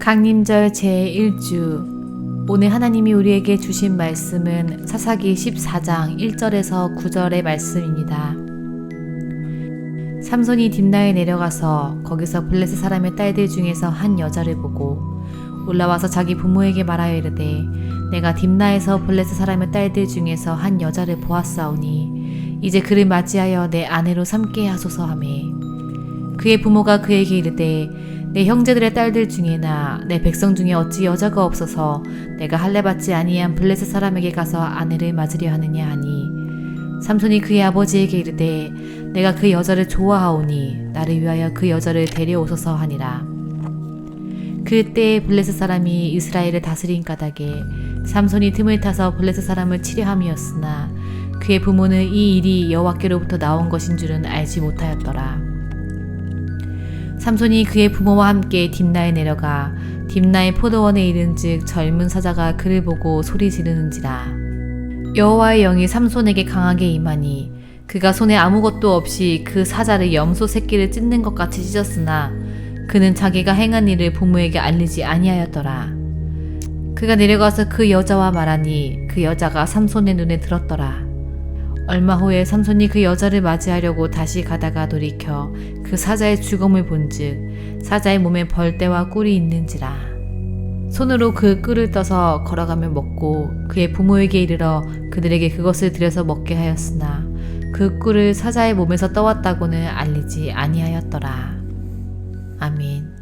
강림절 제1주. 오늘 하나님이 우리에게 주신 말씀은 사사기 14장 1절에서 9절의 말씀입니다. 삼손이 딥나에 내려가서 거기서 블레셋 사람의 딸들 중에서 한 여자를 보고 올라와서 자기 부모에게 말하여 이르되 내가 딥나에서 블레셋 사람의 딸들 중에서 한 여자를 보았사오니 이제 그를 맞이하여 내 아내로 삼게 하소서 하매 그의 부모가 그에게 이르되 내 형제들의 딸들 중에나 내 백성 중에 어찌 여자가 없어서 내가 할례 받지 아니한 블레셋 사람에게 가서 아내를 맞으려 하느냐 하니 삼손이 그의 아버지에게 이르되 내가 그 여자를 좋아하오니 나를 위하여 그 여자를 데려오소서 하니라. 그때 블레셋 사람이 이스라엘을 다스린 까닭에 삼손이 틈을 타서 블레셋 사람을 치려 함이었으나 그의 부모는 이 일이 여호와께로부터 나온 것인 줄은 알지 못하였더라. 삼손이 그의 부모와 함께 딥나에 내려가 딥나의 포도원에 이른즉 젊은 사자가 그를 보고 소리 지르는지라. 여호와의 영이 삼손에게 강하게 임하니 그가 손에 아무것도 없이 그 사자를 염소 새끼를 찢는 것 같이 찢었으나 그는 자기가 행한 일을 부모에게 알리지 아니하였더라. 그가 내려가서 그 여자와 말하니 그 여자가 삼손의 눈에 들었더라. 얼마 후에 삼손이 그 여자를 맞이하려고 다시 가다가 돌이켜 그 사자의 죽음을 본즉 사자의 몸에 벌떼와 꿀이 있는지라. 손으로 그 꿀을 떠서 걸어가며 먹고 그의 부모에게 이르러 그들에게 그것을 들여서 먹게 하였으나 그 꿀을 사자의 몸에서 떠왔다고는 알리지 아니하였더라. 아멘.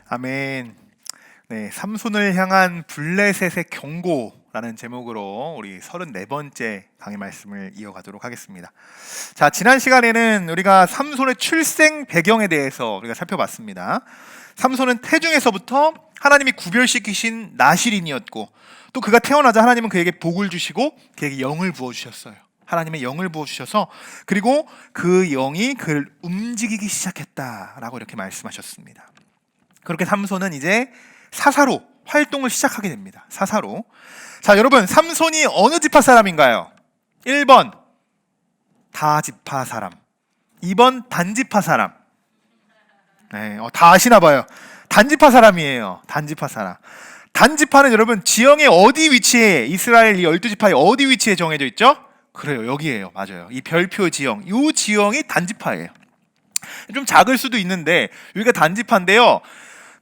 아멘. 네, 삼손을 향한 블레셋의 경고라는 제목으로 우리 34번째 강의 말씀을 이어가도록 하겠습니다. 자, 지난 시간에는 우리가 삼손의 출생 배경에 대해서 우리가 살펴봤습니다. 삼손은 태중에서부터 하나님이 구별시키신 나실인이었고 또 그가 태어나자 하나님은 그에게 복을 주시고 그에게 영을 부어주셨어요. 하나님의 영을 부어주셔서 그리고 그 영이 그를 움직이기 시작했다라고 이렇게 말씀하셨습니다. 그렇게 삼손은 이제 사사로 활동을 시작하게 됩니다. 사사로. 자, 여러분, 삼손이 어느 지파 사람인가요? 1번 다지파 사람, 2번 단지파 사람. 네, 다 아시나 봐요. 단지파 사람이에요. 단지파 사람. 단지파는 여러분 지형의 어디 위치에, 이스라엘 이 12지파의 어디 위치에 정해져 있죠? 그래요, 여기에요. 맞아요. 이 별표 지형, 이 지형이 단지파예요. 좀 작을 수도 있는데 여기가 단지파인데요.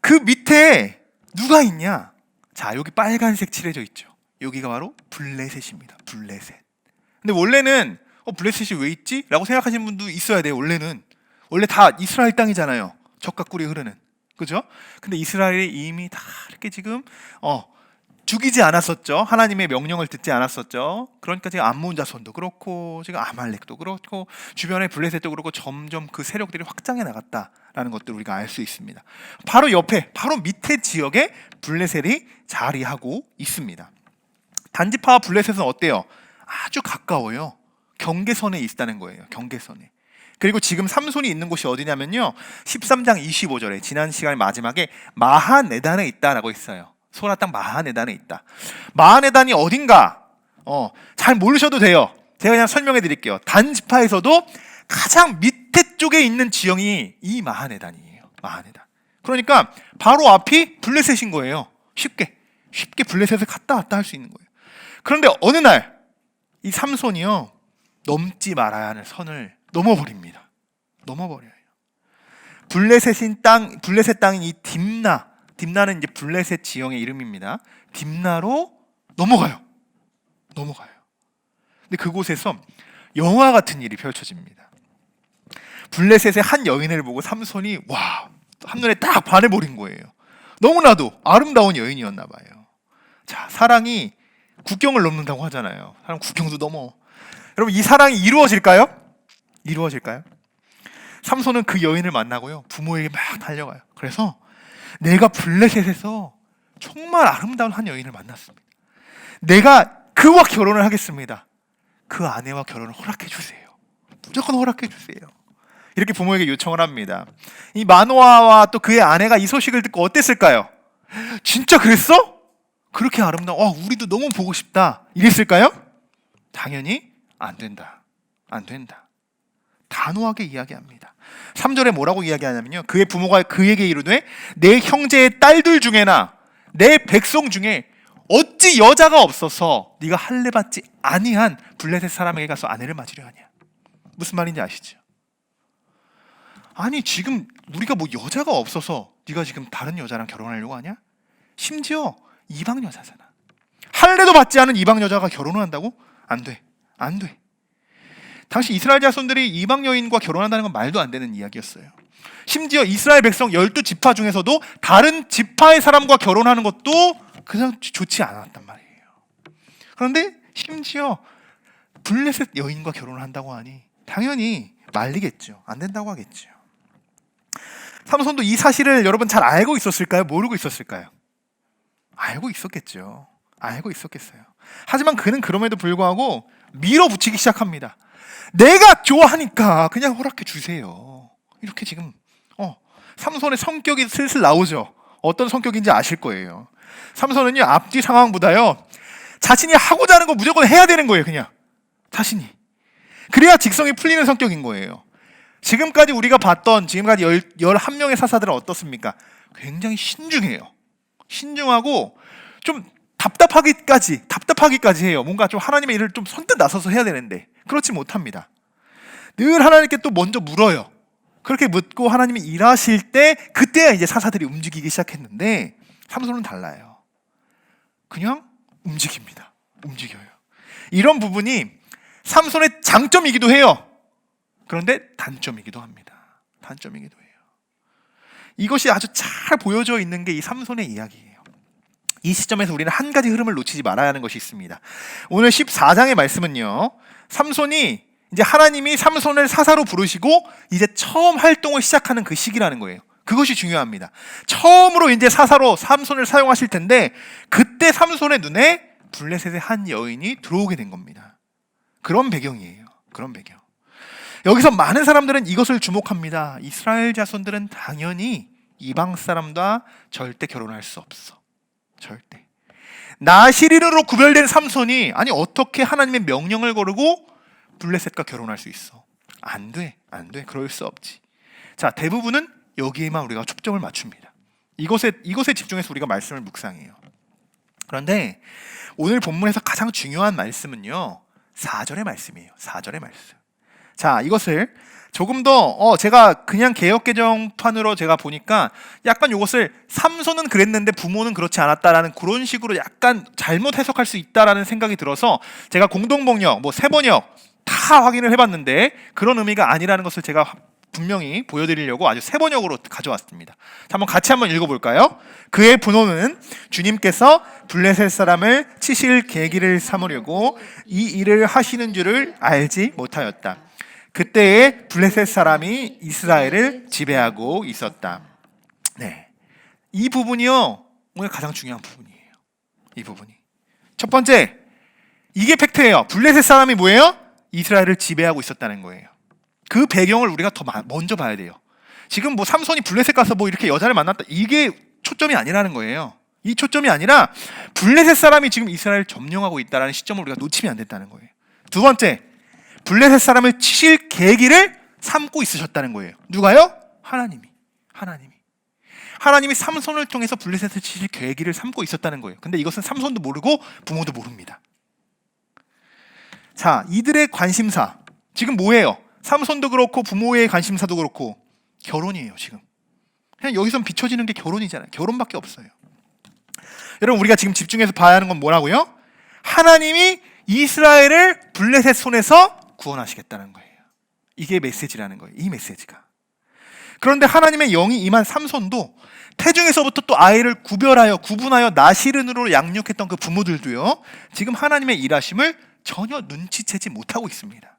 그 밑에 누가 있냐? 자, 여기 빨간색 칠해져 있죠. 여기가 바로 블레셋입니다. 블레셋. 근데 원래는 블레셋이 왜 있지? 라고 생각하시는 분도 있어야 돼요. 원래 다 이스라엘 땅이잖아요. 젖과 꿀이 흐르는. 그죠? 근데 이스라엘이 이미 다 이렇게 지금 죽이지 않았었죠. 하나님의 명령을 듣지 않았었죠. 그러니까 지금 암몬 자손도 그렇고 지금 아말렉도 그렇고 주변의 블레셋도 그렇고 점점 그 세력들이 확장해 나갔다라는 것들을 우리가 알 수 있습니다. 바로 옆에, 바로 밑에 지역에 블레셋이 자리하고 있습니다. 단지파와 블레셋은 어때요? 아주 가까워요. 경계선에 있다는 거예요. 경계선에. 그리고 지금 삼손이 있는 곳이 어디냐면요, 13장 25절에 지난 시간 마지막에 마하네단에 있다라고 있어요. 소라 땅 마하네단에 있다. 마하네단이 어딘가 잘 모르셔도 돼요. 제가 그냥 설명해 드릴게요. 단지파에서도 가장 밑에 쪽에 있는 지형이 이 마하네단이에요. 마하네단. 그러니까 바로 앞이 블레셋인 거예요. 쉽게 블레셋을 갔다 왔다 할 수 있는 거예요. 그런데 어느 날 이 삼손이요, 넘지 말아야 하는 선을 넘어버립니다. 넘어버려요. 블레셋 땅인 이 딥나는 이제 블레셋 지형의 이름입니다. 딥나로 넘어가요. 근데 그곳에서 영화 같은 일이 펼쳐집니다. 블레셋의 한 여인을 보고 삼손이 한눈에 딱 반해버린 거예요. 너무나도 아름다운 여인이었나 봐요. 자, 사랑이 국경을 넘는다고 하잖아요. 사랑 국경도 넘어. 여러분, 이 사랑이 이루어질까요? 삼손은 그 여인을 만나고요, 부모에게 막 달려가요. 그래서 내가 블레셋에서 정말 아름다운 한 여인을 만났습니다. 내가 그와 결혼을 하겠습니다. 그 아내와 결혼을 허락해 주세요. 무조건 허락해 주세요. 이렇게 부모에게 요청을 합니다. 이 마노아와 또 그의 아내가 이 소식을 듣고 어땠을까요? 진짜 그랬어? 그렇게 아름다워? 우리도 너무 보고 싶다. 이랬을까요? 당연히 안 된다. 단호하게 이야기합니다. 3절에 뭐라고 이야기하냐면요, 그의 부모가 그에게 이르되 내 형제의 딸들 중에나 내 백성 중에 어찌 여자가 없어서 네가 할례 받지 아니한 블레셋 사람에게 가서 아내를 맞으려 하냐. 무슨 말인지 아시죠? 아니 지금 우리가 뭐 여자가 없어서 네가 지금 다른 여자랑 결혼하려고 하냐? 심지어 이방 여자잖아. 할례도 받지 않은 이방 여자가 결혼을 한다고? 안 돼. 안 돼. 당시 이스라엘 자손들이 이방 여인과 결혼한다는 건 말도 안 되는 이야기였어요. 심지어 이스라엘 백성 12지파 중에서도 다른 지파의 사람과 결혼하는 것도 그냥 좋지 않았단 말이에요. 그런데 심지어 블레셋 여인과 결혼을 한다고 하니 당연히 말리겠죠. 안 된다고 하겠죠. 삼손도 이 사실을 여러분 잘 알고 있었을까요? 모르고 있었을까요? 알고 있었겠죠. 알고 있었겠어요. 하지만 그는 그럼에도 불구하고 밀어붙이기 시작합니다. 내가 좋아하니까 그냥 허락해 주세요. 이렇게 지금 삼손의 성격이 슬슬 나오죠. 어떤 성격인지 아실 거예요. 삼손은요, 앞뒤 상황보다요, 자신이 하고자 하는 거 무조건 해야 되는 거예요. 그냥 자신이. 그래야 직성이 풀리는 성격인 거예요. 지금까지 우리가 봤던 지금까지 11명의 사사들은 어떻습니까? 굉장히 신중해요. 신중하고 좀 답답하기까지 해요. 뭔가 좀 하나님의 일을 좀 선뜻 나서서 해야 되는데 그렇지 못합니다. 늘 하나님께 또 먼저 물어요. 그렇게 묻고 하나님이 일하실 때 그때야 이제 사사들이 움직이기 시작했는데 삼손은 달라요. 그냥 움직입니다. 움직여요. 이런 부분이 삼손의 장점이기도 해요. 그런데 단점이기도 합니다. 단점이기도 해요. 이것이 아주 잘 보여져 있는 게 이 삼손의 이야기예요. 이 시점에서 우리는 한 가지 흐름을 놓치지 말아야 하는 것이 있습니다. 오늘 14장의 말씀은요, 삼손이 이제 하나님이 삼손을 사사로 부르시고 이제 처음 활동을 시작하는 그 시기라는 거예요. 그것이 중요합니다. 처음으로 이제 사사로 삼손을 사용하실 텐데 그때 삼손의 눈에 블레셋의 한 여인이 들어오게 된 겁니다. 그런 배경이에요. 그런 배경. 여기서 많은 사람들은 이것을 주목합니다. 이스라엘 자손들은 당연히 이방 사람과 절대 결혼할 수 없어. 절대. 나시린으로 구별된 삼손이 아니 어떻게 하나님의 명령을 거르고 블레셋과 결혼할 수 있어? 안 돼. 안 돼. 그럴 수 없지. 자, 대부분은 여기에만 우리가 초점을 맞춥니다. 이것에 집중해서 우리가 말씀을 묵상해요. 그런데 오늘 본문에서 가장 중요한 말씀은요, 4절의 말씀이에요. 4절의 말씀. 자, 이것을 조금 더 제가 그냥 개역개정판으로 제가 보니까 약간 이것을 삼손은 그랬는데 부모는 그렇지 않았다라는 그런 식으로 약간 잘못 해석할 수 있다라는 생각이 들어서 제가 공동번역, 세번역 다 확인을 해봤는데 그런 의미가 아니라는 것을 제가 분명히 보여드리려고 아주 세번역으로 가져왔습니다. 자, 같이 한번 읽어볼까요? 그의 분노는 주님께서 블레셋 사람을 치실 계기를 삼으려고 이 일을 하시는 줄을 알지 못하였다. 그때에 블레셋 사람이 이스라엘을 지배하고 있었다. 네, 이 부분이요 오늘 가장 중요한 부분이에요. 이 부분이 첫 번째, 이게 팩트예요. 블레셋 사람이 뭐예요? 이스라엘을 지배하고 있었다는 거예요. 그 배경을 우리가 더 먼저 봐야 돼요. 지금 삼손이 블레셋 가서 이렇게 여자를 만났다, 이게 초점이 아니라는 거예요. 이 초점이 아니라 블레셋 사람이 지금 이스라엘을 점령하고 있다는 시점을 우리가 놓치면 안 된다는 거예요. 두 번째, 블레셋 사람을 치실 계기를 삼고 있으셨다는 거예요. 누가요? 하나님이 삼손을 통해서 블레셋을 치실 계기를 삼고 있었다는 거예요. 근데 이것은 삼손도 모르고 부모도 모릅니다. 자, 이들의 관심사 지금 뭐예요? 삼손도 그렇고 부모의 관심사도 그렇고 결혼이에요. 지금 그냥 여기서 비춰지는 게 결혼이잖아요. 결혼밖에 없어요. 여러분, 우리가 지금 집중해서 봐야 하는 건 뭐라고요? 하나님이 이스라엘을 블레셋 손에서 구원하시겠다는 거예요. 이게 메시지라는 거예요. 이 메시지가. 그런데 하나님의 영이 임한 삼손도 태중에서부터 또 아이를 구분하여 나시른으로 양육했던 그 부모들도요, 지금 하나님의 일하심을 전혀 눈치채지 못하고 있습니다.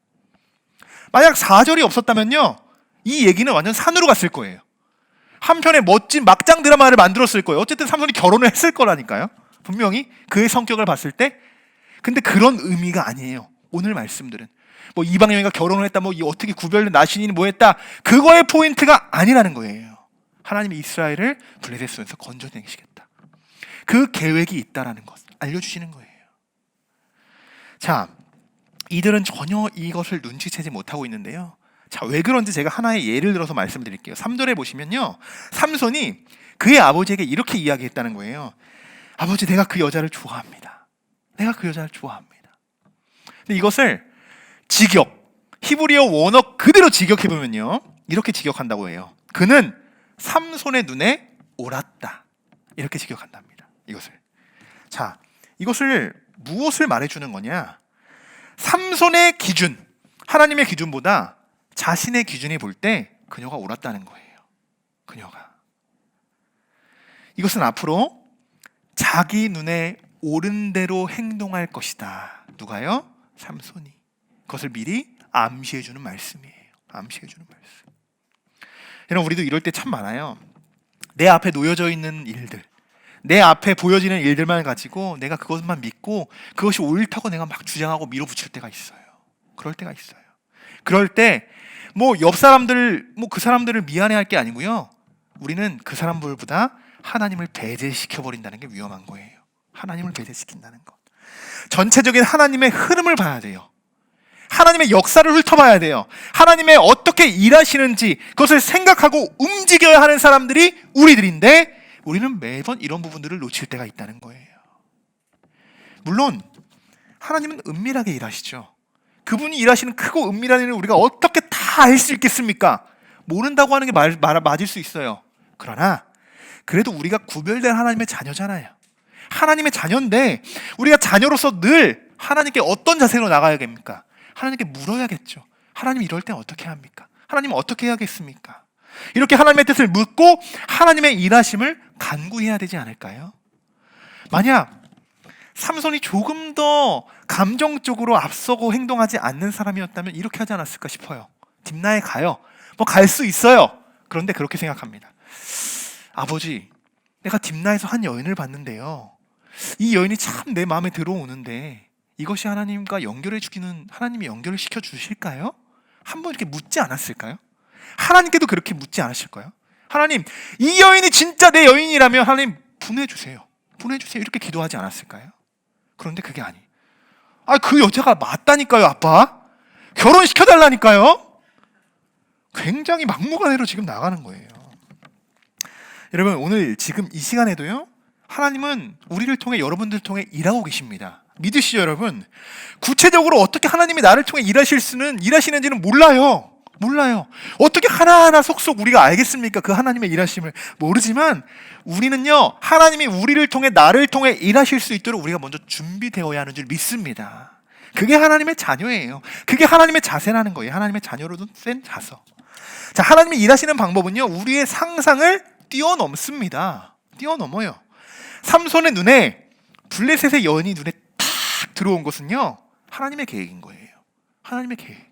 만약 4절이 없었다면요, 이 얘기는 완전 산으로 갔을 거예요. 한편의 멋진 막장 드라마를 만들었을 거예요. 어쨌든 삼손이 결혼을 했을 거라니까요. 분명히 그의 성격을 봤을 때. 근데 그런 의미가 아니에요. 오늘 말씀들은 이방 여인과 결혼을 했다, 어떻게 구별된 나신인이 했다, 그거의 포인트가 아니라는 거예요. 하나님이 이스라엘을 블레셋 손에서 건져내시겠다, 그 계획이 있다라는 것 알려주시는 거예요. 자, 이들은 전혀 이것을 눈치채지 못하고 있는데요, 자, 왜 그런지 제가 하나의 예를 들어서 말씀드릴게요. 3절에 보시면요, 삼손이 그의 아버지에게 이렇게 이야기했다는 거예요. 아버지, 내가 그 여자를 좋아합니다. 내가 그 여자를 좋아합니다. 근데 이것을 직역, 히브리어 원어 그대로 직역해보면요, 이렇게 직역한다고 해요. 그는 삼손의 눈에 옳았다. 이렇게 직역한답니다. 이것을. 자, 이것을 무엇을 말해주는 거냐? 삼손의 기준, 하나님의 기준보다 자신의 기준이 볼 때 그녀가 옳았다는 거예요. 그녀가. 이것은 앞으로 자기 눈에 옳은 대로 행동할 것이다. 누가요? 삼손이. 그것을 미리 암시해주는 말씀이에요. 암시해주는 말씀. 여러분, 우리도 이럴 때 참 많아요. 내 앞에 놓여져 있는 일들, 내 앞에 보여지는 일들만 가지고 내가 그것만 믿고 그것이 옳다고 내가 막 주장하고 밀어붙일 때가 있어요. 그럴 때가 있어요. 그럴 때 뭐 옆 사람들, 뭐 그 사람들을 미안해할 게 아니고요, 우리는 그 사람들보다 하나님을 배제시켜 버린다는 게 위험한 거예요. 하나님을 배제시킨다는 것. 전체적인 하나님의 흐름을 봐야 돼요. 하나님의 역사를 훑어봐야 돼요. 하나님의 어떻게 일하시는지 그것을 생각하고 움직여야 하는 사람들이 우리들인데, 우리는 매번 이런 부분들을 놓칠 때가 있다는 거예요. 물론 하나님은 은밀하게 일하시죠. 그분이 일하시는 크고 은밀한 일을 우리가 어떻게 다 알 수 있겠습니까? 모른다고 하는 게 맞을 수 있어요. 그러나 그래도 우리가 구별된 하나님의 자녀잖아요. 하나님의 자녀인데 우리가 자녀로서 늘 하나님께 어떤 자세로 나가야 됩니까? 하나님께 물어야겠죠. 하나님, 이럴 땐 어떻게 합니까? 하나님, 어떻게 해야겠습니까? 이렇게 하나님의 뜻을 묻고 하나님의 일하심을 간구해야 되지 않을까요? 만약 삼손이 조금 더 감정적으로 앞서고 행동하지 않는 사람이었다면 이렇게 하지 않았을까 싶어요. 딥나에 가요. 뭐 갈 수 있어요. 그런데 그렇게 생각합니다. 아버지, 내가 딥나에서 한 여인을 봤는데요, 이 여인이 참 내 마음에 들어오는데 이것이 하나님과 연결해 주기는, 하나님이 연결을 시켜 주실까요? 한번 이렇게 묻지 않았을까요? 하나님께도 그렇게 묻지 않으실까요? 하나님, 이 여인이 진짜 내 여인이라면 하나님 보내주세요. 보내주세요. 이렇게 기도하지 않았을까요? 그런데 그게 아니. 그 여자가 맞다니까요, 아빠. 결혼시켜달라니까요. 굉장히 막무가내로 지금 나가는 거예요. 여러분, 오늘 지금 이 시간에도요, 하나님은 우리를 통해, 여러분들을 통해 일하고 계십니다. 믿으시죠, 여러분? 구체적으로 어떻게 하나님이 나를 통해 일하시는지는 몰라요. 어떻게 하나하나 속속 우리가 알겠습니까? 그 하나님의 일하심을 모르지만 우리는요, 하나님이 우리를 통해, 나를 통해 일하실 수 있도록 우리가 먼저 준비되어야 하는 줄 믿습니다. 그게 하나님의 자녀예요. 그게 하나님의 자세라는 거예요. 하나님의 자녀로도 센 자서. 자, 하나님이 일하시는 방법은요, 우리의 상상을 뛰어넘습니다. 뛰어넘어요. 삼손의 눈에, 블레셋의 여인이 눈에 탁 들어온 것은요, 하나님의 계획인 거예요. 하나님의 계획.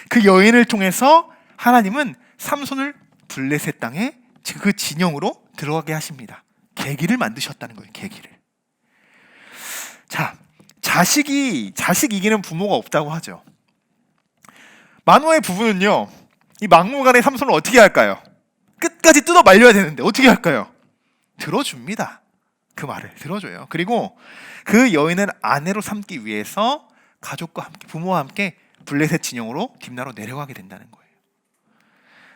그 여인을 통해서 하나님은 삼손을 블레셋 땅에, 그 진영으로 들어가게 하십니다. 계기를 만드셨다는 거예요. 계기를. 자, 자식 이기는 부모가 없다고 하죠. 만호의 부부는요, 이 막무가내 삼손을 어떻게 할까요? 끝까지 뜯어 말려야 되는데 어떻게 할까요? 들어줍니다. 그 말을 들어줘요. 그리고 그 여인을 아내로 삼기 위해서 가족과 함께, 부모와 함께 블레셋 진영으로 딥나로 내려가게 된다는 거예요.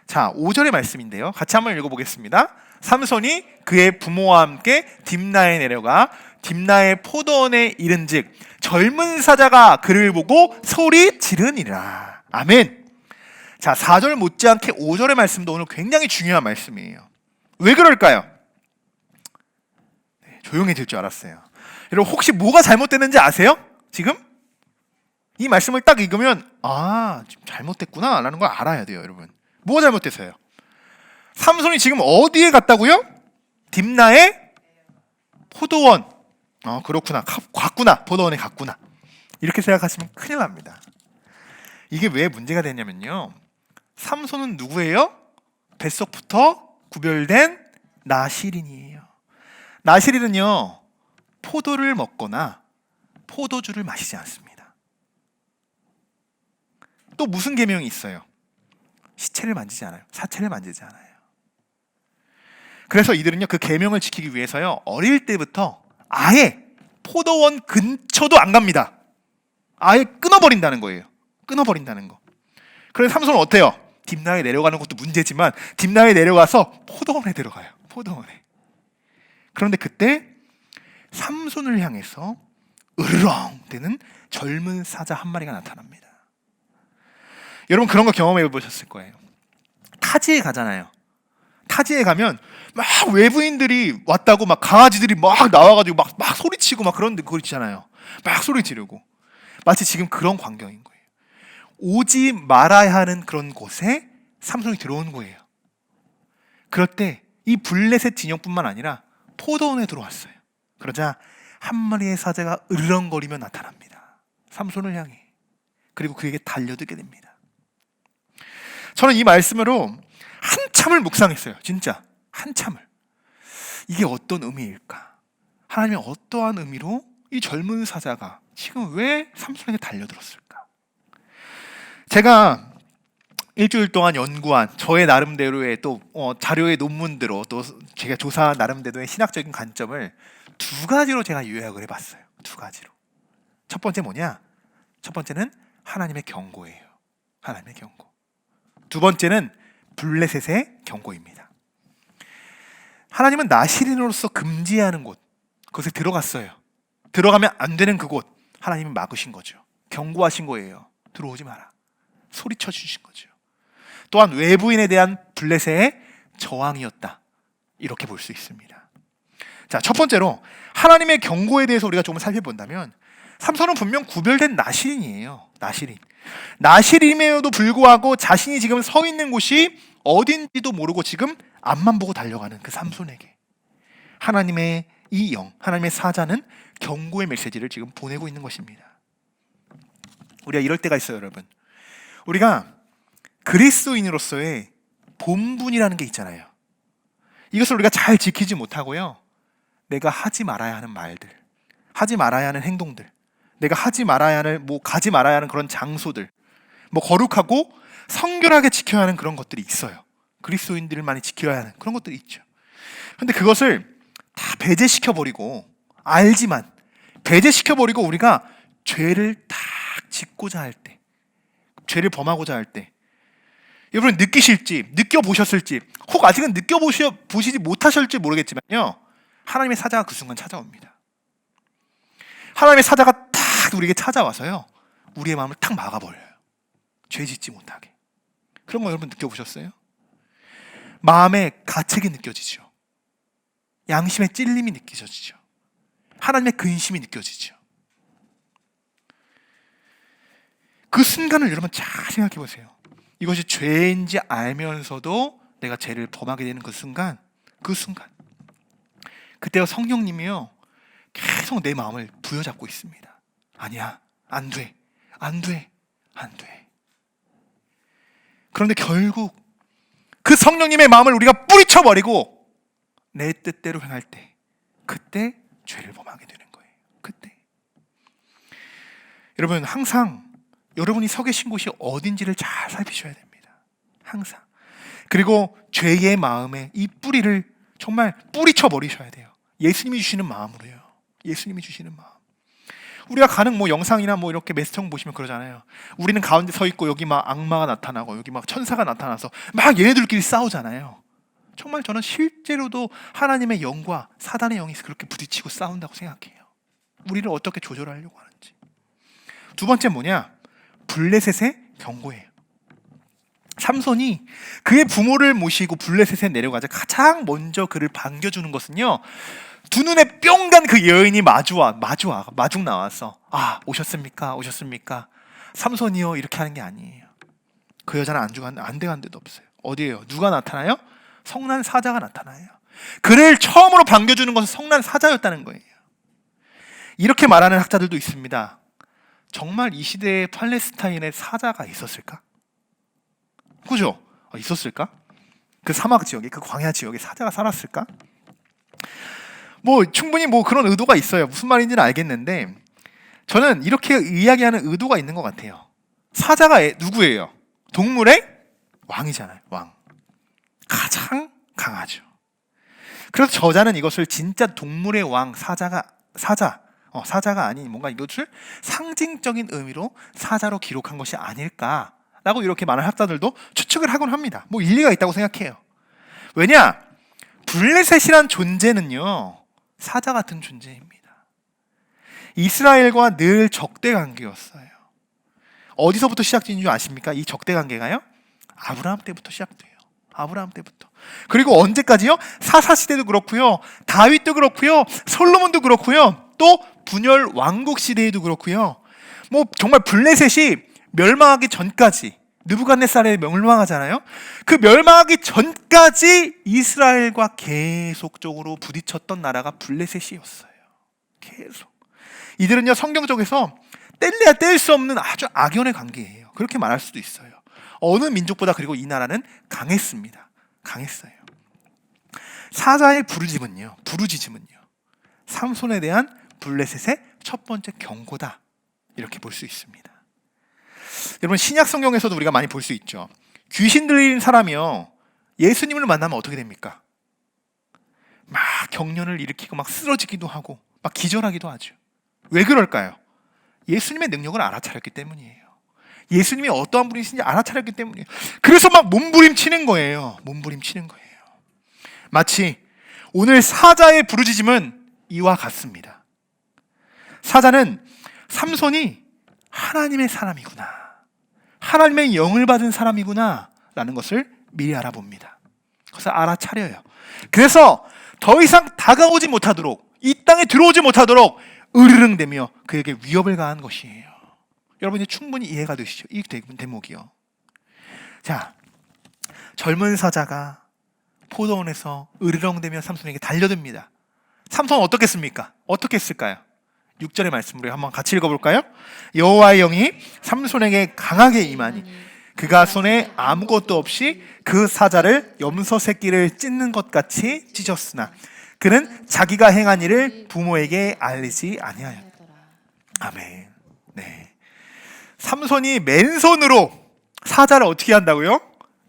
자, 5절의 말씀인데요, 같이 한번 읽어보겠습니다. 삼손이 그의 부모와 함께 딥나에 내려가 딥나의 포도원에 이른즉 젊은 사자가 그를 보고 소리 지르니라. 아멘. 자, 4절 못지않게 5절의 말씀도 오늘 굉장히 중요한 말씀이에요. 왜 그럴까요? 조용해질 줄 알았어요. 여러분, 혹시 뭐가 잘못됐는지 아세요? 지금? 이 말씀을 딱 읽으면 지금 잘못됐구나 라는 걸 알아야 돼요. 여러분, 뭐가 잘못됐어요? 삼손이 지금 어디에 갔다고요? 딥나의 포도원. 그렇구나, 갔구나, 포도원에 갔구나, 이렇게 생각하시면 큰일 납니다. 이게 왜 문제가 되냐면요, 삼손은 누구예요? 뱃속부터 구별된 나실인이에요. 나실인은요, 포도를 먹거나 포도주를 마시지 않습니다. 또 무슨 계명이 있어요? 시체를 만지지 않아요. 사체를 만지지 않아요. 그래서 이들은요, 그 계명을 지키기 위해서요, 어릴 때부터 아예 포도원 근처도 안 갑니다. 아예 끊어버린다는 거예요. 끊어버린다는 거. 그래서 삼손은 어때요? 딥나에 내려가는 것도 문제지만 딥나에 내려가서 포도원에 들어가요. 포도원에. 그런데 그때 삼손을 향해서 으르렁대는 젊은 사자 한 마리가 나타납니다. 여러분 그런 거 경험해 보셨을 거예요. 타지에 가잖아요. 타지에 가면 막 외부인들이 왔다고 막 강아지들이 막 나와가지고 막 소리치고 막 그런 거 있잖아요. 막 소리 지르고. 마치 지금 그런 광경인 거예요. 오지 말아야 하는 그런 곳에 삼손이 들어온 거예요. 그럴 때 이 블레셋 진영뿐만 아니라 포도원에 들어왔어요. 그러자 한 마리의 사자가 으르렁거리며 나타납니다. 삼손을 향해. 그리고 그에게 달려들게 됩니다. 저는 이 말씀으로 한참을 묵상했어요. 진짜 한참을. 이게 어떤 의미일까? 하나님의 어떠한 의미로 이 젊은 사자가 지금 왜 삼손에게 달려들었을까? 제가 일주일 동안 연구한 저의 나름대로의 또 자료의 논문대로 또 제가 조사한 나름대로의 신학적인 관점을 두 가지로 제가 요약을 해봤어요. 두 가지로. 첫 번째 뭐냐? 첫 번째는 하나님의 경고예요. 하나님의 경고. 두 번째는 블레셋의 경고입니다. 하나님은 나시린으로서 금지하는 곳, 그곳에 들어갔어요. 들어가면 안 되는 그곳, 하나님이 막으신 거죠. 경고하신 거예요. 들어오지 마라. 소리쳐 주신 거죠. 또한 외부인에 대한 블레셋의 저항이었다. 이렇게 볼 수 있습니다. 자, 첫 번째로 하나님의 경고에 대해서 우리가 조금 살펴본다면 삼손은 분명 구별된 나시린이에요. 나시린. 나시린임에도 불구하고 자신이 지금 서 있는 곳이 어딘지도 모르고 지금 앞만 보고 달려가는 그 삼손에게 하나님의 이 영, 하나님의 사자는 경고의 메시지를 지금 보내고 있는 것입니다. 우리가 이럴 때가 있어요, 여러분. 우리가 그리스도인으로서의 본분이라는 게 있잖아요. 이것을 우리가 잘 지키지 못하고요. 내가 하지 말아야 하는 말들, 하지 말아야 하는 행동들, 내가 하지 말아야 하는 가지 말아야 하는 그런 장소들, 거룩하고 성결하게 지켜야 하는 그런 것들이 있어요. 그리스도인들만이 지켜야 하는 그런 것들이 있죠. 그런데 그것을 다 배제시켜버리고 알지만 배제시켜버리고 우리가 죄를 딱 짓고자 할 때, 죄를 범하고자 할 때 여러분 느끼실지 느껴보셨을지 혹 아직은 느껴보시지 못하실지 모르겠지만요, 하나님의 사자가 그 순간 찾아옵니다. 하나님의 사자가 딱 우리에게 찾아와서요, 우리의 마음을 탁 막아버려요. 죄 짓지 못하게. 그런 거 여러분 느껴보셨어요? 마음의 가책이 느껴지죠. 양심의 찔림이 느껴지죠. 하나님의 근심이 느껴지죠. 그 순간을 여러분 잘 생각해 보세요. 이것이 죄인지 알면서도 내가 죄를 범하게 되는 그 순간, 그때가 성령님이요 계속 내 마음을 부여잡고 있습니다. 아니야, 안 돼. 그런데 결국 그 성령님의 마음을 우리가 뿌리쳐버리고 내 뜻대로 행할 때, 그때 죄를 범하게 되는 거예요. 그때. 여러분 항상 여러분이 서 계신 곳이 어딘지를 잘 살피셔야 됩니다. 항상. 그리고 죄의 마음에 이 뿌리를 정말 뿌리쳐 버리셔야 돼요. 예수님이 주시는 마음으로요. 예수님이 주시는 마음. 우리가 가는 영상이나 이렇게 매스청 보시면 그러잖아요. 우리는 가운데 서 있고 여기 막 악마가 나타나고 여기 막 천사가 나타나서 막 얘네들끼리 싸우잖아요. 정말 저는 실제로도 하나님의 영과 사단의 영이 그렇게 부딪히고 싸운다고 생각해요. 우리를 어떻게 조절하려고 하는지. 두 번째 뭐냐? 블레셋의 경고예요. 삼손이 그의 부모를 모시고 블레셋에 내려가자 가장 먼저 그를 반겨주는 것은요, 두 눈에 뿅 간 그 여인이 마중 나와서 오셨습니까? 삼손이요, 이렇게 하는 게 아니에요. 그 여자는 안 돼간 데도 없어요. 어디에요? 누가 나타나요? 성난 사자가 나타나요. 그를 처음으로 반겨주는 것은 성난 사자였다는 거예요. 이렇게 말하는 학자들도 있습니다. 정말 이 시대에 팔레스타인에 사자가 있었을까? 그죠? 있었을까? 그 사막 지역에, 그 광야 지역에 사자가 살았을까? 충분히 그런 의도가 있어요. 무슨 말인지는 알겠는데 저는 이렇게 이야기하는 의도가 있는 것 같아요. 사자가 누구예요? 동물의 왕이잖아요. 왕. 가장 강하죠. 그래서 저자는 이것을 진짜 동물의 왕 사자가 아닌 뭔가 이것을 상징적인 의미로 사자로 기록한 것이 아닐까 라고 이렇게 많은 학자들도 추측을 하곤 합니다. 뭐 일리가 있다고 생각해요. 왜냐? 블레셋이란 존재는요, 사자 같은 존재입니다. 이스라엘과 늘 적대 관계였어요. 어디서부터 시작된 줄 아십니까? 이 적대 관계가요? 아브라함 때부터 시작돼요. 아브라함 때부터. 그리고 언제까지요? 사사시대도 그렇고요, 다윗도 그렇고요, 솔로몬도 그렇고요, 또 분열 왕국 시대에도 그렇고요. 뭐 정말 블레셋이 멸망하기 전까지, 느부갓네살에 멸망하잖아요. 그 멸망하기 전까지 이스라엘과 계속적으로 부딪혔던 나라가 블레셋이었어요. 계속. 이들은요, 성경 쪽에서 뗄래야 뗄 수 없는 아주 악연의 관계예요. 그렇게 말할 수도 있어요. 어느 민족보다 그리고 이 나라는 강했습니다. 강했어요. 사자의 부르짖음은요, 삼손에 대한 블레셋의 첫 번째 경고다, 이렇게 볼 수 있습니다. 여러분, 신약 성경에서도 우리가 많이 볼 수 있죠. 귀신 들린 사람이요, 예수님을 만나면 어떻게 됩니까? 막 경련을 일으키고 막 쓰러지기도 하고 막 기절하기도 하죠. 왜 그럴까요? 예수님의 능력을 알아차렸기 때문이에요. 예수님이 어떠한 분이신지 알아차렸기 때문이에요. 그래서 막 몸부림치는 거예요. 마치 오늘 사자의 부르짖음은 이와 같습니다. 사자는 삼손이 하나님의 사람이구나, 하나님의 영을 받은 사람이구나 라는 것을 미리 알아봅니다. 그래서 알아차려요. 그래서 더 이상 다가오지 못하도록, 이 땅에 들어오지 못하도록 으르릉대며 그에게 위협을 가한 것이에요. 여러분이 충분히 이해가 되시죠? 이 대목이요. 자, 젊은 사자가 포도원에서 으르렁대며 삼손에게 달려듭니다. 삼손 어떻게 했습니까? 어떻게 했을까요? 6절의 말씀으로 한번 같이 읽어볼까요? 여호와의 영이 삼손에게 강하게 임하니 그가 손에 아무것도 없이 그 사자를 염소 새끼를 찢는 것 같이 찢었으나 그는 자기가 행한 일을 부모에게 알리지 아니하였다. 아멘. 네. 삼손이 맨손으로 사자를 어떻게 한다고요?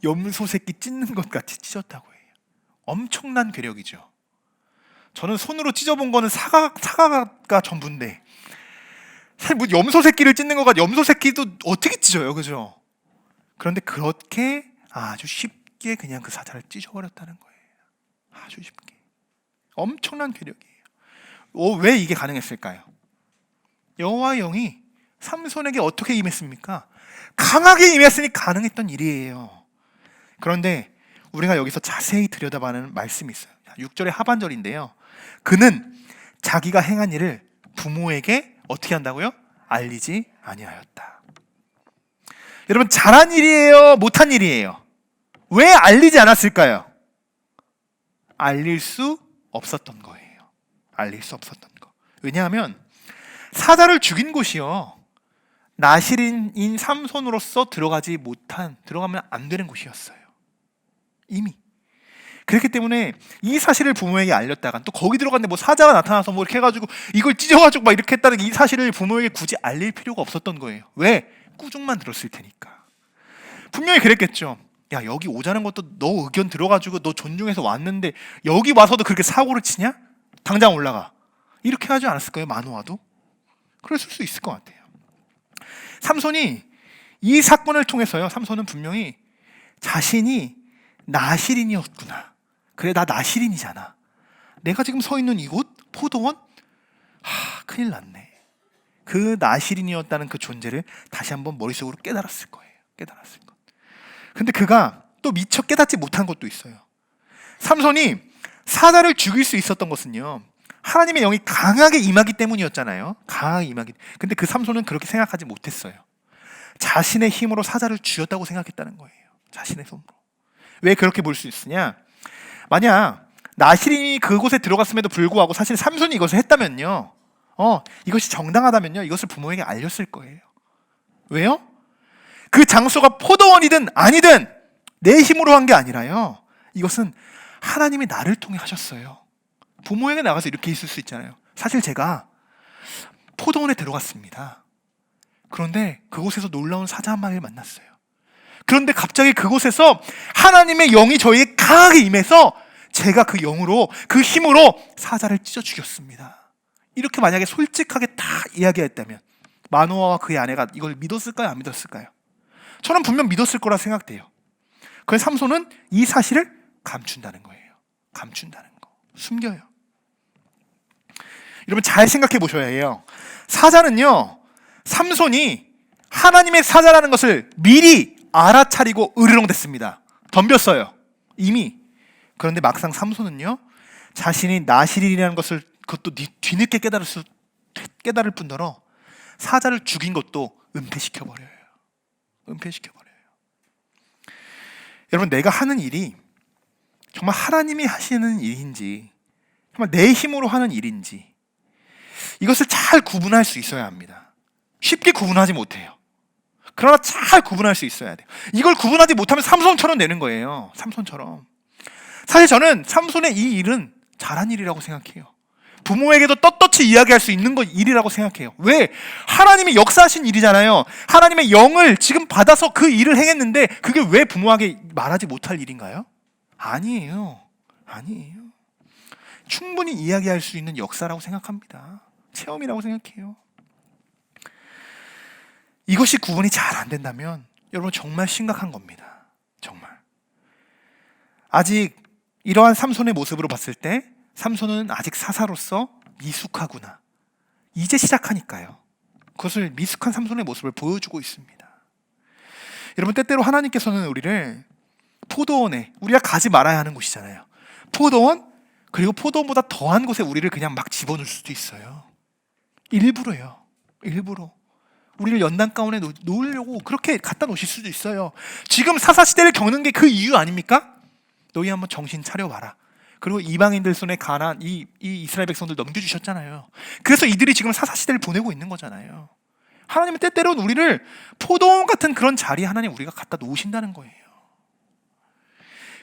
염소 새끼 찢는 것 같이 찢었다고 해요. 엄청난 괴력이죠. 저는 손으로 찢어본 거는 사과가 전부인데, 사실 뭐 염소 새끼를 찢는 거가, 염소 새끼도 어떻게 찢어요, 그죠? 그런데 그렇게 아주 쉽게 그냥 그 사자를 찢어버렸다는 거예요. 아주 쉽게. 엄청난 괴력이에요. 왜 이게 가능했을까요? 여호와의 영이 삼손에게 어떻게 임했습니까? 강하게 임했으니 가능했던 일이에요. 그런데 우리가 여기서 자세히 들여다보는 말씀이 있어요. 6절의 하반절인데요. 그는 자기가 행한 일을 부모에게 어떻게 한다고요? 알리지 아니하였다. 여러분, 잘한 일이에요? 못한 일이에요? 왜 알리지 않았을까요? 알릴 수 없었던 거예요. 알릴 수 없었던 거. 왜냐하면 사자를 죽인 곳이요, 나실인인 삼손으로서 들어가면 안 되는 곳이었어요. 이미. 그렇기 때문에 이 사실을 부모에게 알렸다간 또 거기 들어갔는데 뭐 사자가 나타나서 뭐 이렇게 해가지고 이걸 찢어가지고 막 이렇게 했다는 이 사실을 부모에게 굳이 알릴 필요가 없었던 거예요. 왜? 꾸중만 들었을 테니까. 분명히 그랬겠죠. 야, 여기 오자는 것도 너 의견 들어가지고 너 존중해서 왔는데 여기 와서도 그렇게 사고를 치냐? 당장 올라가. 이렇게 하지 않았을 거예요, 마노아도? 그랬을 수 있을 것 같아요. 삼손이 이 사건을 통해서요, 삼손은 분명히 자신이 나실인이었구나. 그래, 나 나실인이잖아. 내가 지금 서 있는 이곳 포도원, 큰일 났네. 그 나실인이었다는 그 존재를 다시 한번 머릿속으로 깨달았을 거예요. 근데 그가 또 미처 깨닫지 못한 것도 있어요. 삼손이 사자를 죽일 수 있었던 것은요, 하나님의 영이 강하게 임하기 때문이었잖아요. 근데 그 삼손은 그렇게 생각하지 못했어요. 자신의 힘으로 사자를 죽였다고 생각했다는 거예요. 자신의 손으로. 왜 그렇게 볼 수 있으냐? 만약 나실인이 그곳에 들어갔음에도 불구하고 사실 삼손이 이것을 했다면요, 이것이 정당하다면요, 이것을 부모에게 알렸을 거예요. 왜요? 그 장소가 포도원이든 아니든 내 힘으로 한 게 아니라요, 이것은 하나님이 나를 통해 하셨어요. 부모에게 나가서 이렇게 있을 수 있잖아요. 사실 제가 포도원에 들어갔습니다. 그런데 그곳에서 놀라운 사자 한 마리를 만났어요. 그런데 갑자기 그곳에서 하나님의 영이 저에게 강하게 임해서 제가 그 영으로, 그 힘으로 사자를 찢어 죽였습니다. 이렇게 만약에 솔직하게 다 이야기했다면 마노아와 그의 아내가 이걸 믿었을까요? 안 믿었을까요? 저는 분명 믿었을 거라 생각돼요. 그래서 삼손은 이 사실을 감춘다는 거예요. 감춘다는 거. 숨겨요. 여러분 잘 생각해 보셔야 해요. 사자는요, 삼손이 하나님의 사자라는 것을 미리 알아차리고 으르렁댔습니다. 덤볐어요. 이미. 그런데 막상 삼손은요, 자신이 나실이라는 것을 그것도 뒤늦게 깨달을 뿐더러 사자를 죽인 것도 은폐시켜버려요. 은폐시켜버려요. 여러분, 내가 하는 일이 정말 하나님이 하시는 일인지, 정말 내 힘으로 하는 일인지, 이것을 잘 구분할 수 있어야 합니다. 쉽게 구분하지 못해요. 그러나 잘 구분할 수 있어야 돼요. 이걸 구분하지 못하면 삼손처럼 되는 거예요. 삼손처럼. 사실 저는 삼손의 이 일은 잘한 일이라고 생각해요. 부모에게도 떳떳이 이야기할 수 있는 일이라고 생각해요. 왜? 하나님이 역사하신 일이잖아요. 하나님의 영을 지금 받아서 그 일을 행했는데 그게 왜 부모에게 말하지 못할 일인가요? 아니에요. 아니에요. 충분히 이야기할 수 있는 역사라고 생각합니다. 체험이라고 생각해요. 이것이 구분이 잘 안 된다면 여러분 정말 심각한 겁니다. 정말. 아직 이러한 삼손의 모습으로 봤을 때 삼손은 아직 사사로서 미숙하구나. 이제 시작하니까요. 그것을 미숙한 삼손의 모습을 보여주고 있습니다. 여러분 때때로 하나님께서는 우리를 포도원에, 우리가 가지 말아야 하는 곳이잖아요. 포도원, 그리고 포도원보다 더한 곳에 우리를 그냥 막 집어넣을 수도 있어요. 일부러요. 일부러. 우리를 연단 가운데 놓으려고 그렇게 갖다 놓으실 수도 있어요. 지금 사사시대를 겪는 게 그 이유 아닙니까? 너희 한번 정신 차려봐라. 그리고 이방인들 손에 가난 이 이스라엘 백성들 넘겨주셨잖아요. 그래서 이들이 지금 사사시대를 보내고 있는 거잖아요. 하나님은 때때로는 우리를 포도원 같은 그런 자리에 하나님 우리가 갖다 놓으신다는 거예요.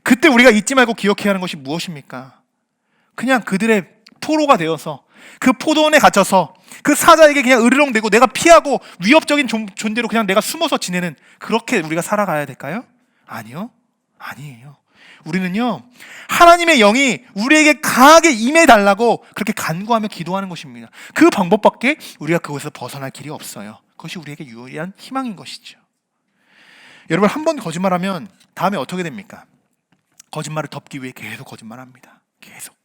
그때 우리가 잊지 말고 기억해야 하는 것이 무엇입니까? 그냥 그들의 포로가 되어서 그 포도원에 갇혀서 그 사자에게 그냥 으르렁대고 내가 피하고 위협적인 존재로 그냥 내가 숨어서 지내는, 그렇게 우리가 살아가야 될까요? 아니요. 아니에요. 우리는요, 하나님의 영이 우리에게 강하게 임해달라고 그렇게 간구하며 기도하는 것입니다. 그 방법밖에 우리가 그곳에서 벗어날 길이 없어요. 그것이 우리에게 유일한 희망인 것이죠. 여러분, 한 번 거짓말하면 다음에 어떻게 됩니까? 거짓말을 덮기 위해 계속 거짓말합니다. 계속.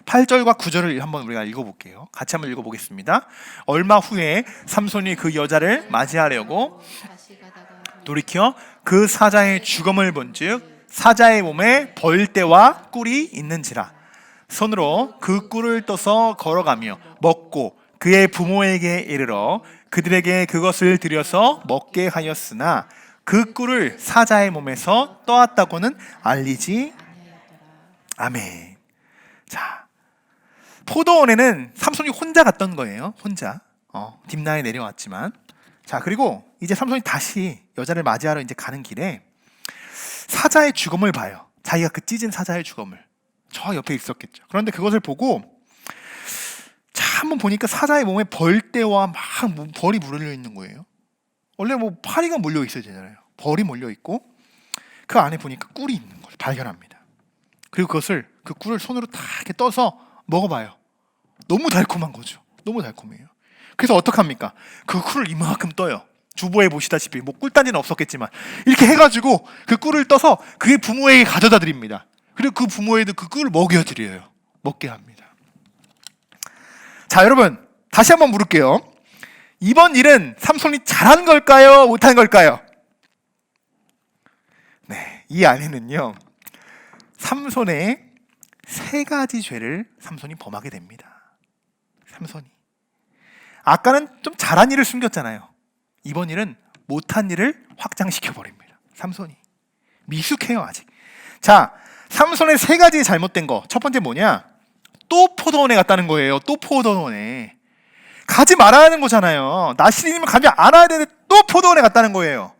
8절과 9절을 한번 우리가 읽어볼게요. 같이 한번 읽어보겠습니다. 얼마 후에 삼손이 그 여자를 맞이하려고 돌이켜 그 사자의 죽음을 본즉 사자의 몸에 벌떼와 꿀이 있는지라. 손으로 그 꿀을 떠서 걸어가며 먹고 그의 부모에게 이르러 그들에게 그것을 드려서 먹게 하였으나 그 꿀을 사자의 몸에서 떠왔다고는 알리지. 아멘. 자, 포도원에는 삼손이 혼자 갔던 거예요. 혼자. 딥나에 내려왔지만. 자, 그리고 이제 삼손이 다시 여자를 맞이하러 이제 가는 길에 사자의 죽음을 봐요. 자기가 그 찢은 사자의 죽음을. 저 옆에 있었겠죠. 그런데 그것을 보고 자, 한번 보니까 사자의 몸에 벌떼와 막 벌이 물려 있는 거예요. 원래 뭐 파리가 몰려 있어야 되잖아요. 벌이 몰려 있고 그 안에 보니까 꿀이 있는 걸 발견합니다. 그리고 그 꿀을 손으로 다 이렇게 떠서 먹어봐요. 너무 달콤한 거죠. 너무 달콤해요. 그래서 어떡합니까? 그 꿀을 이만큼 떠요. 주보에 보시다시피 뭐 꿀단지는 없었겠지만 이렇게 해가지고 그 꿀을 떠서 그의 부모에게 가져다 드립니다. 그리고 그 부모에도 그 꿀을 먹여드려요. 먹게 합니다. 자, 여러분 다시 한번 물을게요. 이번 일은 삼손이 잘한 걸까요? 못한 걸까요? 네, 이 안에는요 삼손의 3가지 죄를 삼손이 범하게 됩니다. 삼손이. 아까는 좀 잘한 일을 숨겼잖아요. 이번 일은 못한 일을 확장시켜 버립니다. 삼손이. 미숙해요 아직. 자, 삼손의 3가지 잘못된 거. 첫 번째 뭐냐? 또 포도원에 갔다는 거예요. 또 포도원에. 가지 말아야 하는 거잖아요. 나실이면 가지 않아야 되는데 또 포도원에 갔다는 거예요.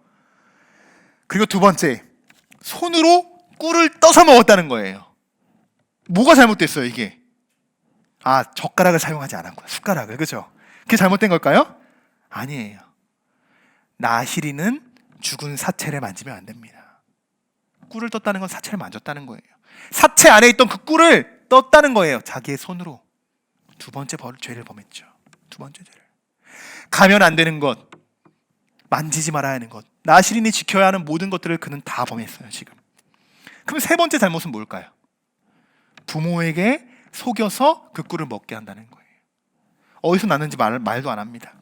그리고 두 번째, 손으로 꿀을 떠서 먹었다는 거예요. 뭐가 잘못됐어요 이게? 아, 젓가락을 사용하지 않았구나. 숟가락을. 그죠? 그게 잘못된 걸까요? 아니에요. 나실이는 죽은 사체를 만지면 안 됩니다. 꿀을 떴다는 건 사체를 만졌다는 거예요. 사체 안에 있던 그 꿀을 떴다는 거예요. 자기의 손으로. 두 번째 죄를 범했죠. 두 번째 죄를. 가면 안 되는 것. 만지지 말아야 하는 것, 나시린이 지켜야 하는 모든 것들을 그는 다 범했어요 지금. 그럼 세 번째 잘못은 뭘까요? 부모에게 속여서 그 꿀을 먹게 한다는 거예요. 어디서 났는지 말도 안 합니다.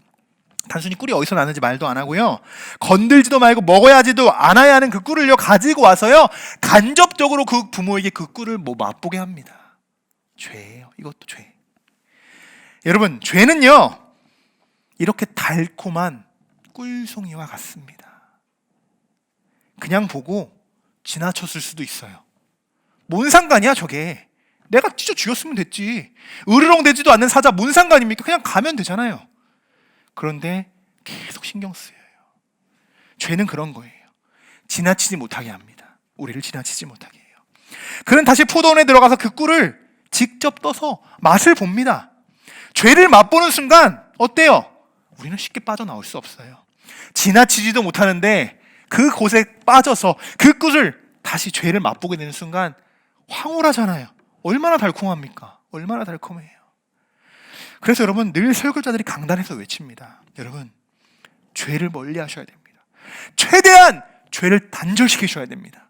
단순히 꿀이 어디서 나는지 말도 안 하고요, 건들지도 말고 먹어야지도 않아야 하는 그 꿀을요 가지고 와서요 간접적으로 그 부모에게 그 꿀을 맛보게 합니다. 죄예요. 이것도 죄. 여러분, 죄는요 이렇게 달콤한 꿀송이와 같습니다. 그냥 보고 지나쳤을 수도 있어요. 뭔 상관이야 저게, 내가 찢어 죽였으면 됐지, 으르렁대지도 않는 사자 뭔 상관입니까? 그냥 가면 되잖아요. 그런데 계속 신경 쓰여요. 죄는 그런 거예요. 지나치지 못하게 합니다. 우리를 지나치지 못하게 해요. 그는 다시 포도원에 들어가서 그 꿀을 직접 떠서 맛을 봅니다. 죄를 맛보는 순간 어때요? 우리는 쉽게 빠져나올 수 없어요. 지나치지도 못하는데 그곳에 빠져서 그 꿀을 다시 죄를 맛보게 되는 순간 황홀하잖아요. 얼마나 달콤합니까? 얼마나 달콤해요. 그래서 여러분, 늘 설교자들이 강단에서 외칩니다. 여러분, 죄를 멀리 하셔야 됩니다. 최대한 죄를 단절시키셔야 됩니다.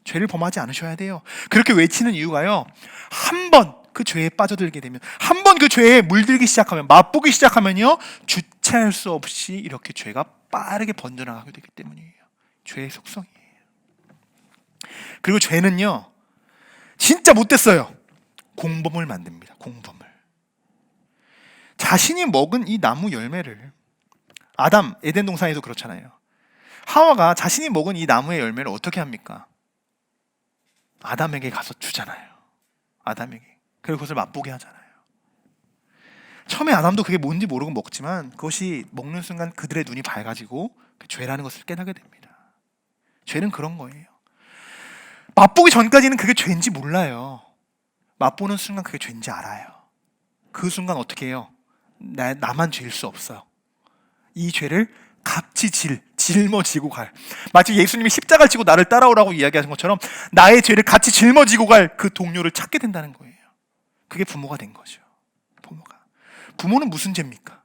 죄를 범하지 않으셔야 돼요. 그렇게 외치는 이유가요, 한 번 그 죄에 빠져들게 되면, 한 번 그 죄에 물들기 시작하면, 맛보기 시작하면요 주체할 수 없이 이렇게 죄가 빠르게 번져나가게 되기 때문이에요. 죄의 속성이에요. 그리고 죄는요 진짜 못됐어요. 공범을 만듭니다. 공범을. 자신이 먹은 이 나무 열매를, 아담 에덴 동산에도 그렇잖아요. 하와가 자신이 먹은 이 나무의 열매를 어떻게 합니까? 아담에게 가서 주잖아요. 아담에게. 그리고 그것을 맛보게 하잖아요. 처음에 아담도 그게 뭔지 모르고 먹지만 그것이 먹는 순간 그들의 눈이 밝아지고 그 죄라는 것을 깨닫게 됩니다. 죄는 그런 거예요. 맛보기 전까지는 그게 죄인지 몰라요. 맛보는 순간 그게 죄인지 알아요. 그 순간 어떻게 해요? 나만 죄일 수 없어요. 이 죄를 같이 짊어지고 갈, 마치 예수님이 십자가를 지고 나를 따라오라고 이야기하신 것처럼 나의 죄를 같이 짊어지고 갈 그 동료를 찾게 된다는 거예요. 그게 부모가 된 거죠. 부모는 무슨 죄입니까?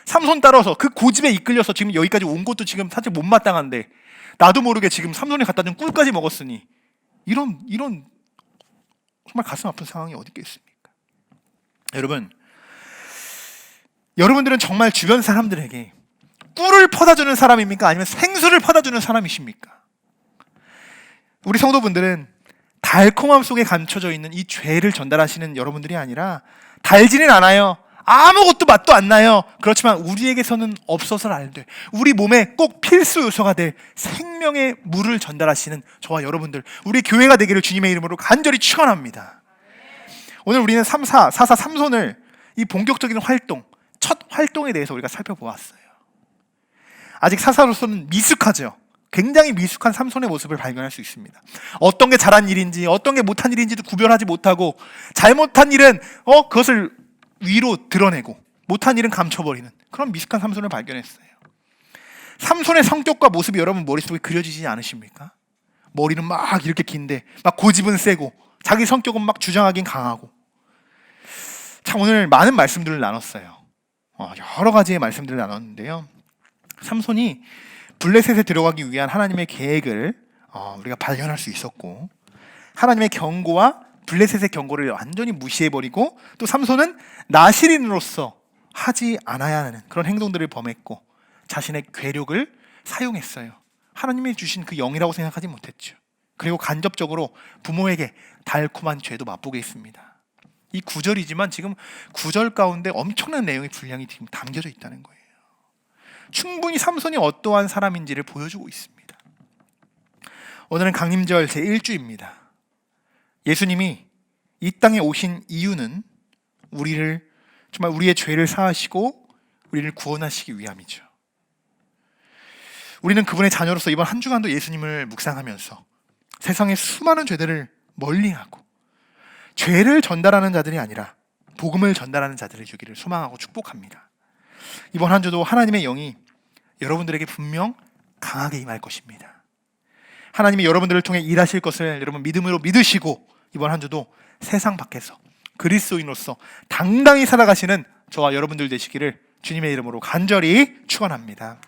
삼손 따라서 그 고집에 이끌려서 지금 여기까지 온 것도 지금 사실 못마땅한데 나도 모르게 지금 삼손이 갖다 준 꿀까지 먹었으니 이런 정말 가슴 아픈 상황이 어디 있겠습니까? 여러분들은 정말 주변 사람들에게 꿀을 퍼다주는 사람입니까? 아니면 생수를 퍼다주는 사람이십니까? 우리 성도분들은 달콤함 속에 감춰져 있는 이 죄를 전달하시는 여러분들이 아니라, 달지는 않아요. 아무것도 맛도 안 나요. 그렇지만 우리에게서는 없어서는 안 돼, 우리 몸에 꼭 필수 요소가 될 생명의 물을 전달하시는 저와 여러분들, 우리 교회가 되기를 주님의 이름으로 간절히 축원합니다. 오늘 우리는 44 삼손을, 이 본격적인 활동, 첫 활동에 대해서 우리가 살펴보았어요. 아직 사사로서는 미숙하죠. 굉장히 미숙한 삼손의 모습을 발견할 수 있습니다. 어떤 게 잘한 일인지 어떤 게 못한 일인지도 구별하지 못하고, 잘못한 일은 그것을 위로 드러내고 못한 일은 감춰버리는 그런 미숙한 삼손을 발견했어요. 삼손의 성격과 모습이 여러분 머릿속에 그려지지 않으십니까? 머리는 막 이렇게 긴데 막 고집은 세고 자기 성격은 막 주장하긴 강하고. 참, 오늘 많은 말씀들을 나눴어요. 여러 가지의 말씀들을 나눴는데요, 삼손이 블레셋에 들어가기 위한 하나님의 계획을 우리가 발견할 수 있었고, 하나님의 경고와 블레셋의 경고를 완전히 무시해버리고, 또 삼손은 나시린으로서 하지 않아야 하는 그런 행동들을 범했고 자신의 괴력을 사용했어요. 하나님이 주신 그 영이라고 생각하지 못했죠. 그리고 간접적으로 부모에게 달콤한 죄도 맛보게 했습니다. 이 9절이지만 지금 9절 가운데 엄청난 내용의 분량이 지금 담겨져 있다는 거예요. 충분히 삼손이 어떠한 사람인지를 보여주고 있습니다. 오늘은 강림절 제1주입니다. 예수님이 이 땅에 오신 이유는 우리를, 정말 우리의 죄를 사하시고 우리를 구원하시기 위함이죠. 우리는 그분의 자녀로서 이번 한 주간도 예수님을 묵상하면서 세상의 수많은 죄들을 멀리하고 죄를 전달하는 자들이 아니라 복음을 전달하는 자들을 주기를 소망하고 축복합니다. 이번 한 주도 하나님의 영이 여러분들에게 분명 강하게 임할 것입니다. 하나님이 여러분들을 통해 일하실 것을 여러분 믿음으로 믿으시고, 이번 한 주도 세상 밖에서 그리스도인으로서 당당히 살아가시는 저와 여러분들 되시기를 주님의 이름으로 간절히 축원합니다.